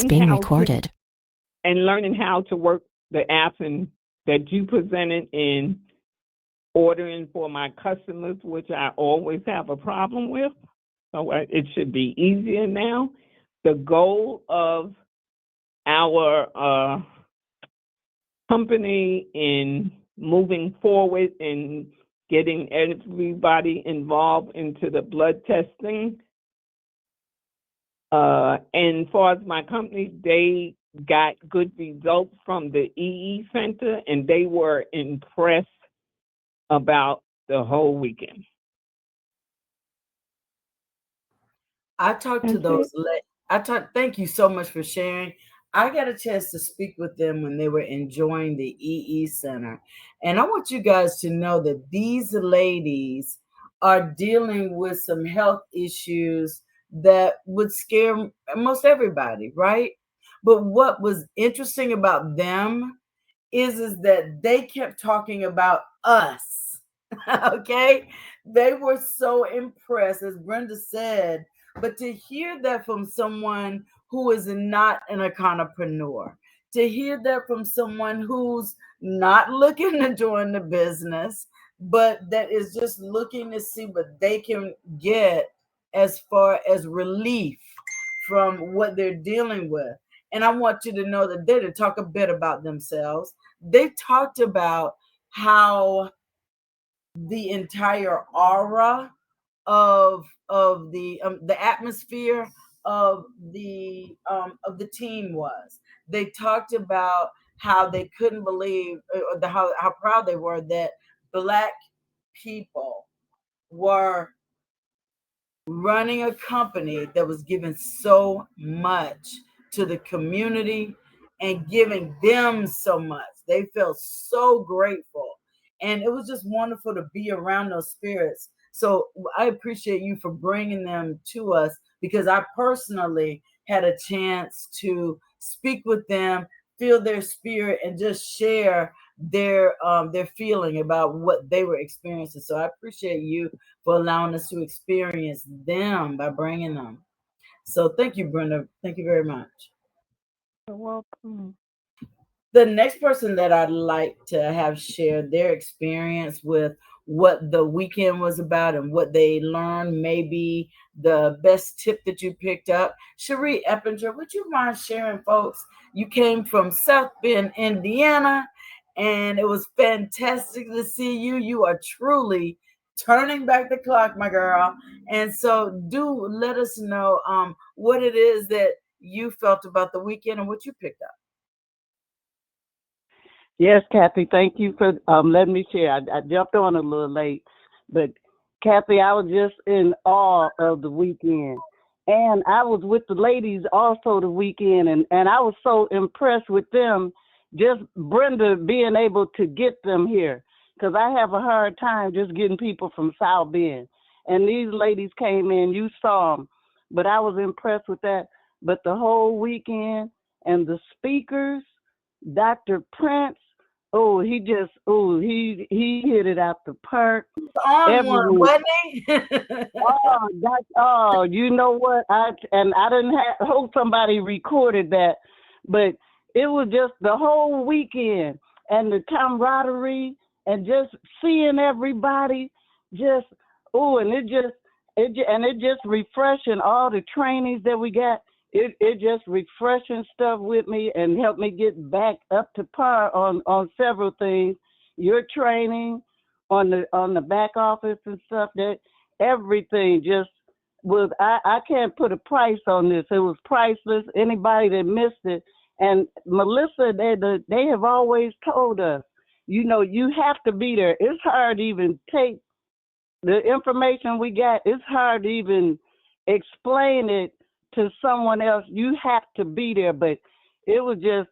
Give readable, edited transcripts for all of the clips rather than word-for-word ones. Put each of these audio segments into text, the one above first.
It's being how to recorded. and learning how to work the apps and that you presented in ordering for my customers, which I always have a problem with. So it should be easier now. The goal of our company in moving forward and getting everybody involved into the blood testing. And as far as my company, they got good results from the EE Center, and they were impressed about the whole weekend. I talked to That's it. those. Thank you so much for sharing. I got a chance to speak with them when they were enjoying the EE Center. And I want you guys to know that these ladies are dealing with some health issues that would scare most everybody, right? But what was interesting about them is that they kept talking about us. Okay? They were so impressed, as Brenda said, but to hear that from someone who is not an economopreneur, to hear that from someone who's not looking to join the business, but that is just looking to see what they can get as far as relief from what they're dealing with. And I want you to know that they did talk a bit about themselves. They talked about how the entire aura of the atmosphere of the team was. They talked about how they couldn't believe how proud they were that Black people were running a company that was giving so much to the community and giving them so much. They felt so grateful. And it was just wonderful to be around those spirits. So I appreciate you for bringing them to us because I personally had a chance to speak with them, feel their spirit, and just share their feeling about what they were experiencing. So I appreciate you for allowing us to experience them by bringing them. So thank you, Brenda. Thank you very much. You're welcome. The next person that I'd like to have share their experience with what the weekend was about and what they learned, maybe the best tip that you picked up. Cherie Eppinger, would you mind sharing, folks? You came from South Bend, Indiana, and it was fantastic to see you. You are truly turning back the clock, my girl. And so do let us know what it is that you felt about the weekend and what you picked up. Yes, Kathy, thank you for letting me share. I jumped on a little late, but Kathy, I was just in awe of the weekend. And I was with the ladies also the weekend, and I was so impressed with them, just Brenda being able to get them here, because I have a hard time just getting people from South Bend. And these ladies came in, you saw them, but I was impressed with that. But the whole weekend and the speakers, Dr. Prince, he hit it out the park. On one, Everyone, wasn't he? you know what? I didn't hope somebody recorded that, but it was just the whole weekend and the camaraderie and just seeing everybody just it just refreshing all the trainings that we got. It just refreshing stuff with me and helped me get back up to par on several things. Your training on the back office and stuff, that everything just was. I can't put a price on this. It was priceless. Anybody that missed it, and Melissa, they have always told us, you have to be there. It's hard to even take the information we got. It's hard to even explain it to someone else. You have to be there. But it was just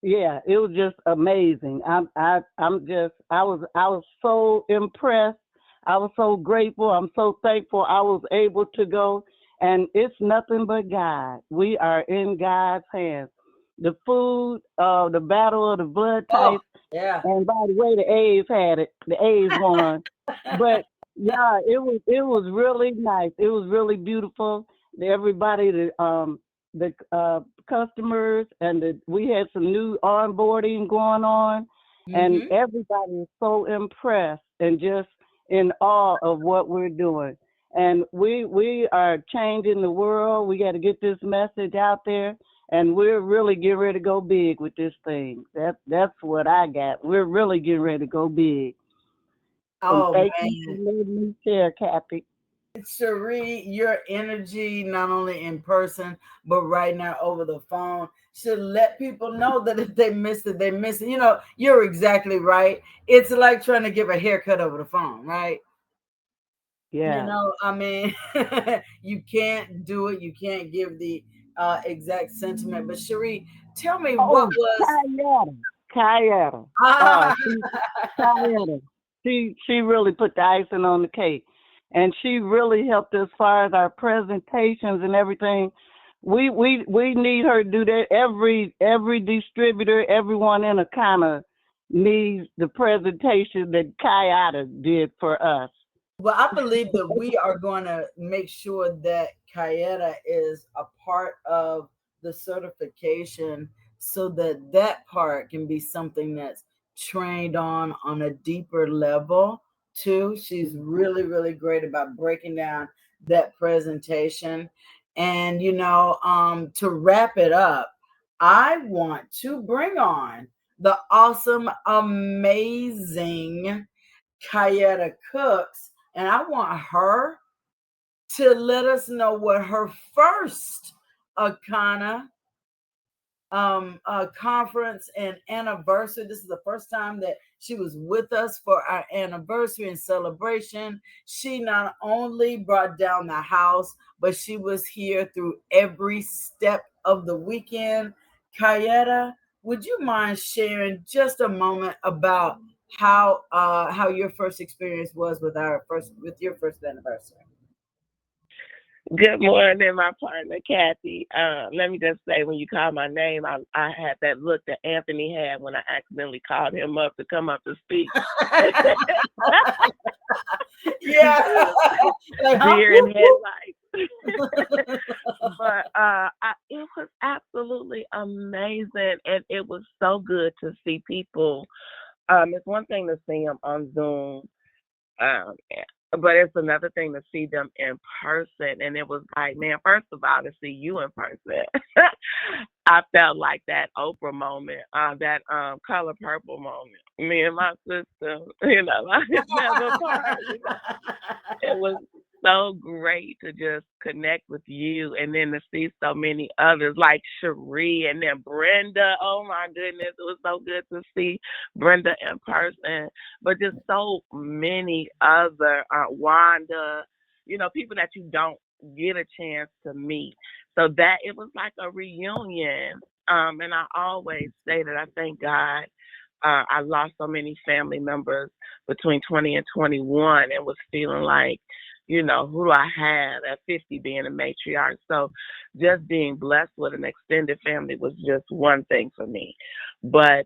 yeah, it was just amazing. I was so impressed. I was so grateful. I'm so thankful I was able to go. And it's nothing but God. We are in God's hands. The food, the battle of the blood Oh, types, yeah. and by the way, the A's had it. The A's won. But yeah, it was really nice. It was really beautiful. Everybody, the customers, and we had some new onboarding going on, and Mm-hmm. everybody is so impressed and just in awe of what we're doing. And we are changing the world. We got to get this message out there, and we're really getting ready to go big with this thing. That's what I got. We're really getting ready to go big. And Oh thank you for man. letting me share, Kathy. Cherie, your energy, not only in person, but right now over the phone, should let people know that if they missed it, they missed it. You're exactly right. It's like trying to give a haircut over the phone, right? Yeah. I mean, you can't do it. You can't give the exact sentiment. But Cherie, tell me what Oh, was. Kayetta. Kayetta. She Kayetta. She really put the icing on the cake, and she really helped as far as our presentations and everything. We need her to do that. Every distributor, everyone in a kind of needs the presentation that Kayetta did for us. Well, I believe that we are going to make sure that Kayetta is a part of the certification so that that part can be something that's trained on a deeper level too. She's really, really great about breaking down that presentation. And, to wrap it up, I want to bring on the awesome, amazing Kayetta Cooks, and I want her to let us know what her first Akana conference and anniversary. This is the first time that she was with us for our anniversary and celebration. She not only brought down the house, but she was here through every step of the weekend. Kayetta, would you mind sharing just a moment about how your first experience was with your first anniversary? Good morning, my partner, Kathy. Let me just say, when you called my name, I had that look that Anthony had when I accidentally called him up to come up to speak. Yeah. Like, huh? Deer in headlights. But it was absolutely amazing, and it was so good to see people. It's one thing to see them on Zoom, um, but it's another thing to see them in person. And it was like, man, first of all, to see you in person, I felt like that Oprah moment, that Color Purple moment. Me and my sister, like never apart. It was so great to just connect with you, and then to see so many others like Cherie and then Brenda. Oh my goodness, it was so good to see Brenda in person, but just so many other Wanda, people that you don't get a chance to meet. So that it was like a reunion. And I always say that I thank God. I lost so many family members between 20 and 21 and was feeling like, who do I have at 50 being a matriarch? So just being blessed with an extended family was just one thing for me. But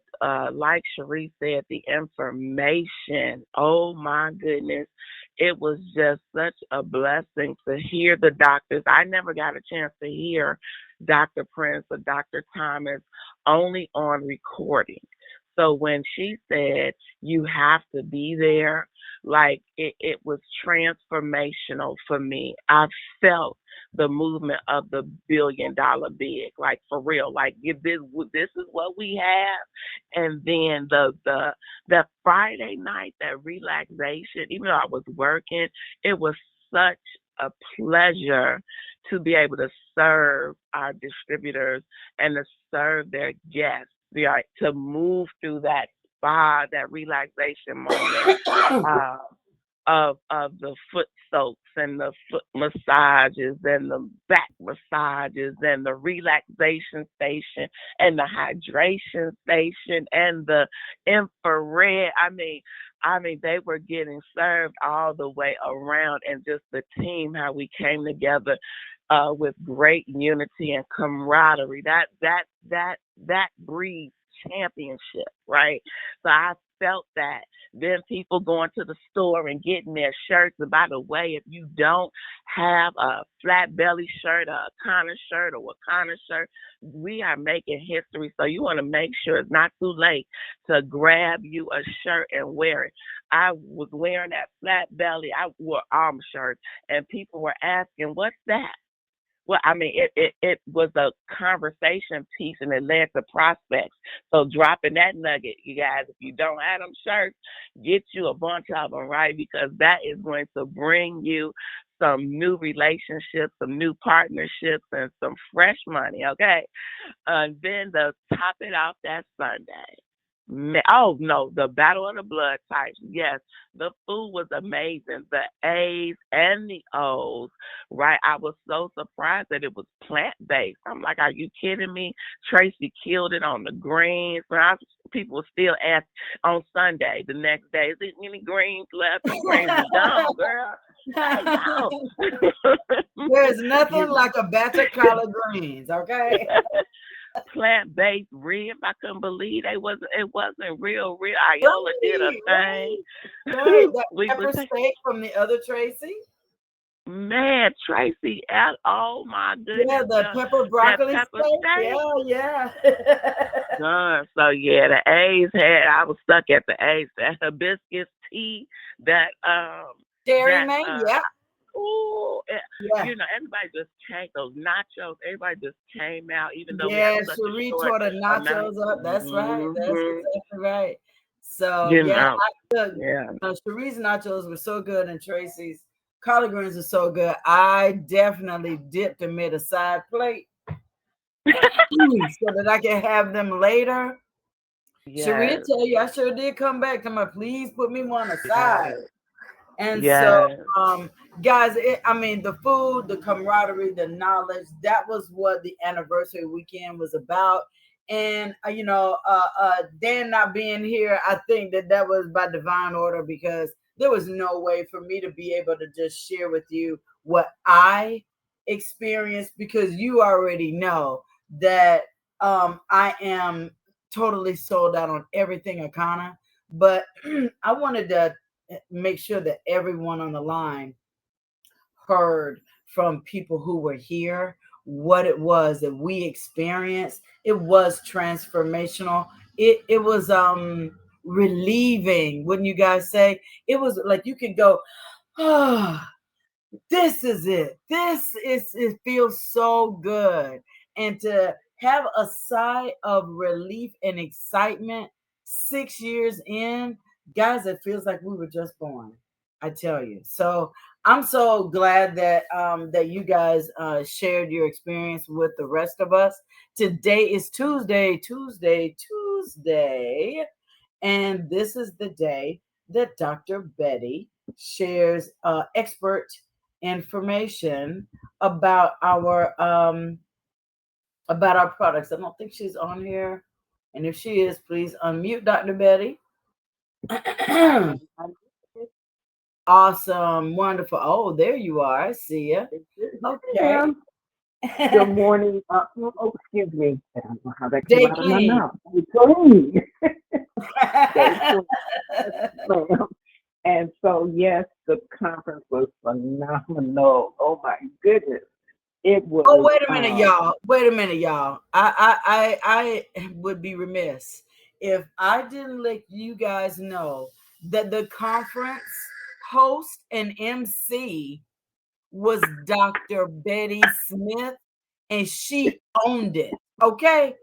like Cherie said, the information, oh my goodness, it was just such a blessing to hear the doctors. I never got a chance to hear Dr. Prince or Dr. Thomas, only on recording. So when she said you have to be there, like it was transformational for me. I felt the movement of the $1 billion big, like for real. Like this is what we have. And then the Friday night, that relaxation, even though I was working, it was such a pleasure to be able to serve our distributors and to serve their guests, right? To move through that spa, that relaxation moment uh, of the foot soaks and the foot massages and the back massages and the relaxation station and the hydration station and the infrared. I mean, they were getting served all the way around, and just the team, how we came together with great unity and camaraderie. That breeds championship, right? So I felt that. Then people going to the store and getting their shirts. And by the way, if you don't have a flat belly shirt, a Wakana shirt, or Wakana shirt, we are making history. So you want to make sure it's not too late to grab you a shirt and wear it. I was wearing that flat belly. I wore arm shirts, and people were asking, "What's that?" Well, I mean, it was a conversation piece, and it led to prospects. So dropping that nugget, you guys, if you don't have them shirts, get you a bunch of them, right? Because that is going to bring you some new relationships, some new partnerships, and some fresh money, okay? And then to top it off that Sunday. Oh no, the Battle of the Blood types. Yes, the food was amazing. The A's and the O's, right? I was so surprised that it was plant based. I'm like, are you kidding me? Tracy killed it on the greens. People still ask on Sunday, the next day, is there any greens left? The greens are gone, girl. There's nothing like a batch of collard greens, okay? Plant-based ribs. I couldn't believe it wasn't real. Iola did a thing. Right. That We pepper was steak from the other Tracy. man, Tracy, oh my goodness. Yeah, the pepper broccoli pepper steak. steak. Yeah. So yeah, the A's I was stuck at the A's. That hibiscus tea, that Dairy that man, yeah. ooh, Yeah. you know, everybody just came, those nachos, everybody just came out, even though we Yeah, had such a Cherie short tore the amount. nachos up. That's right. That's Mhm. exactly right. So You yeah, know, look, yeah. Cherie's nachos were so good, and Tracy's collard greens are so good. I definitely dipped and made a side plate so that I can have them later. Cherie Yes. tell you I sure did come back. Come on, please put me one aside. Yes. And Yes. so, guys, I mean, the food, the camaraderie, the knowledge, that was what the anniversary weekend was about. And, Dan not being here, I think that was by divine order, because there was no way for me to be able to just share with you what I experienced, because you already know that I am totally sold out on everything Akana. But I wanted to make sure that everyone on the line heard from people who were here what it was that we experienced. It was transformational. It was relieving, wouldn't you guys say? It was like you could go, oh, this is it. It feels so good. And to have a sigh of relief and excitement 6 years in, guys, it feels like we were just born. I tell you. So I'm so glad that that you guys shared your experience with the rest of us. Today is Tuesday, and this is the day that Dr. Betty shares expert information about our products. I don't think she's on here, and if she is, please unmute Dr. Betty. Awesome, wonderful. Oh, there you are. I see you. Okay. Good morning. Excuse me. I don't know how that Day came out of my King. mouth. Clean. And so, yes, the conference was phenomenal. Oh my goodness. It was. Oh, wait a minute, y'all. Wait a minute, y'all. I would be remiss if I didn't let you guys know that the conference host and MC was Dr. Betty Smith, and she owned it. Okay.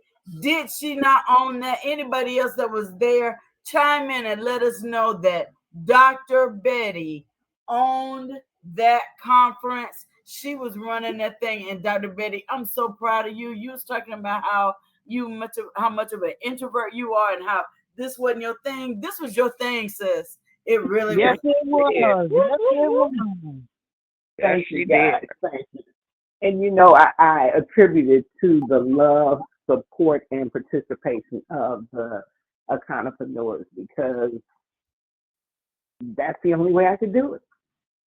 Did she not own that? Anybody else that was there, chime in and let us know that Dr. Betty owned that conference. She was running that thing. And Dr. Betty, I'm so proud of you. You was talking about how much of an introvert you are, and how this wasn't your thing. This was your thing, sis. It really Yes, was. it was. Yes, it was. Thank you, guys. Thank you. And I attribute it to the love, support, and participation of the Akanapreneurs, because that's the only way I could do it.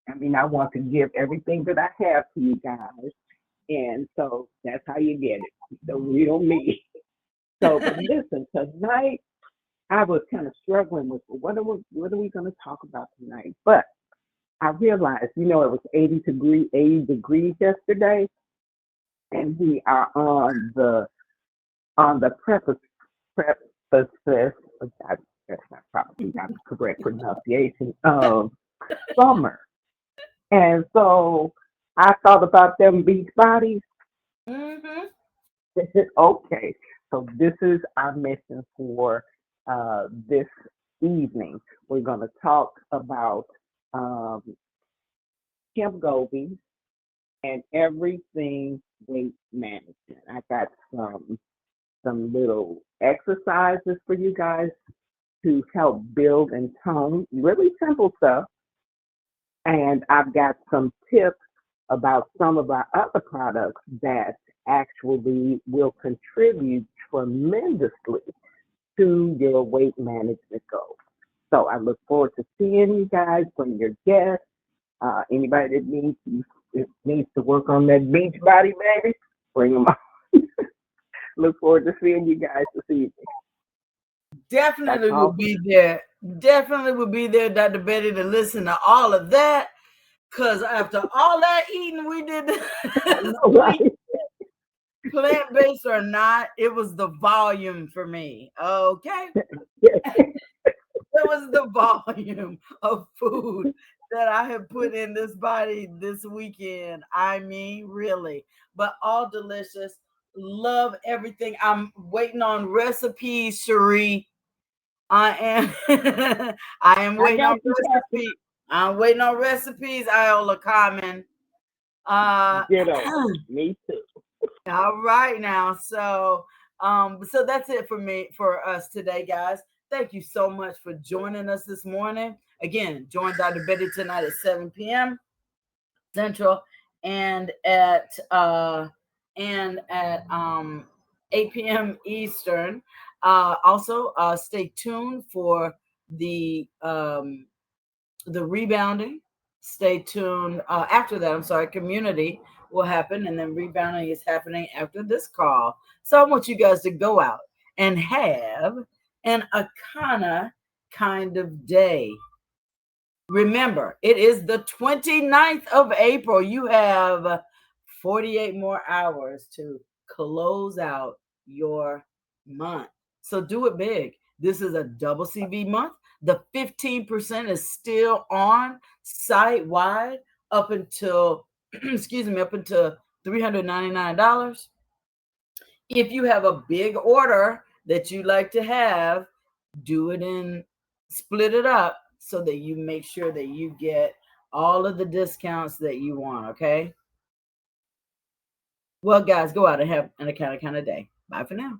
I mean, I want to give everything that I have to you guys, and so that's how you get it, the real me. So, but listen, tonight I was kind of struggling with what are we going to talk about tonight? But I realized, it was 80 degrees yesterday, and we are on the preface. That's not probably not the correct pronunciation of summer. And so I thought about them beach bodies. Mm-hmm. Okay, so this is our mission for this evening. We're going to talk about Kim Goby and everything weight management. I got some little exercises for you guys to help build and tone, really simple stuff. And I've got some tips about some of our other products that actually will contribute tremendously to your weight management goals. So I look forward to seeing you guys, bring your guests, anybody that needs to work on that beach body, baby, bring them on. Look forward to seeing you guys this evening. Definitely will be there. Definitely will be there, Dr. Betty, to listen to all of that. Because after all that eating we did, plant-based or not, it was the volume for me. Okay. It was the volume of food that I have put in this body this weekend. I mean, really. But all delicious. Love everything. I'm waiting on recipes, Cherie. I am waiting on recipes. I'm waiting on recipes, Iola Common. Me too. All right now. So that's it for us today, guys. Thank you so much for joining us this morning. Again, join Dr. Betty tonight at 7 p.m. Central and at 8 p.m. Eastern. Also, stay tuned for the rebounding. Stay tuned. After that, I'm sorry, community will happen, and then rebounding is happening after this call. So I want you guys to go out and have an Akana kind of day. Remember, it is the 29th of April. You have 48 more hours to close out your month. So do it big. This is a double CV month. The 15% is still on site wide up until, up until $399. If you have a big order that you like to have, do it in, split it up so that you make sure that you get all of the discounts that you want, okay? Well, guys, go out and have an Akana kind of day. Bye for now.